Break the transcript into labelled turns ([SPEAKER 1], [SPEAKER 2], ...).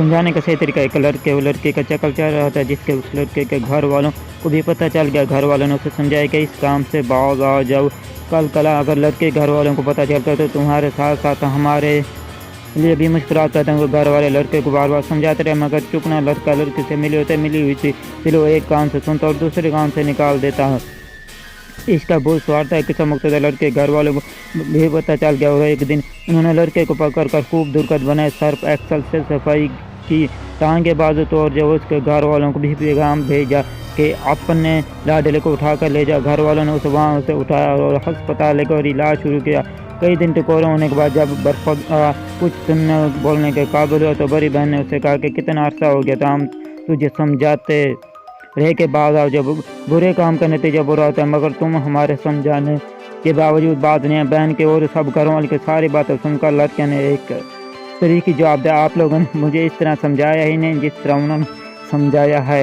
[SPEAKER 1] سمجھانے کا صحیح طریقہ ایک لڑکے وہ لڑکے کا چکر چل رہا تھا جس کے اس لڑکے کے گھر والوں کو بھی پتہ چل گیا۔ گھر والوں نے اسے سمجھایا کہ اس کام سے باز آ جاؤ، کل کلا اگر لڑکے گھر والوں کو پتہ چلتا تو تمہارے ساتھ ساتھ ہمارے لیے بھی مشکلات پیدا ہوں۔ گھر والے لڑکے کو بار بار سمجھاتے رہے مگر چپ نہ۔ لڑکا لڑکی سے ملی ہوئی تھی دل وہ ایک کان سے سنتا اور دوسرے کان سے نکال دیتا ہے۔ اس کا بھوت سوار تھا قصہ مقتدر لڑکے گھر والوں کو بھی پتہ چل گیا اور ایک دن انہوں نے لڑکے کو پکڑ کر خوب درگت بنائے، سرف ایکسل سے صفائی کی، ٹانگیں بازو توڑ جب اس کے گھر والوں کو بھی پیغام بھیجا کہ اپنے لاڈلے کو اٹھا کر لے جا۔ گھر والوں نے اسے وہاں سے اٹھایا اور ہسپتال لے کر علاج شروع کیا۔ کئی دن ٹکورے ہونے کے بعد جب برخود کچھ سننے بولنے کے قابل ہوا تو بڑی بہن نے اسے کہا کہ کتنا عرصہ ہو گیا تھا ہم تجھے سمجھاتے رہے کہ بعض جب برے کام کا نتیجہ برا ہوتا ہے مگر تم ہمارے سمجھانے کے باوجود بات نہیں ہے۔ بہن کے اور سب گھر والوں کی ساری باتیں سن کر لڑکے نے ایک طریقی جواب دیا، آپ لوگوں نے مجھے اس طرح سمجھایا ہی نہیں جس طرح انہوں نے سمجھایا ہے۔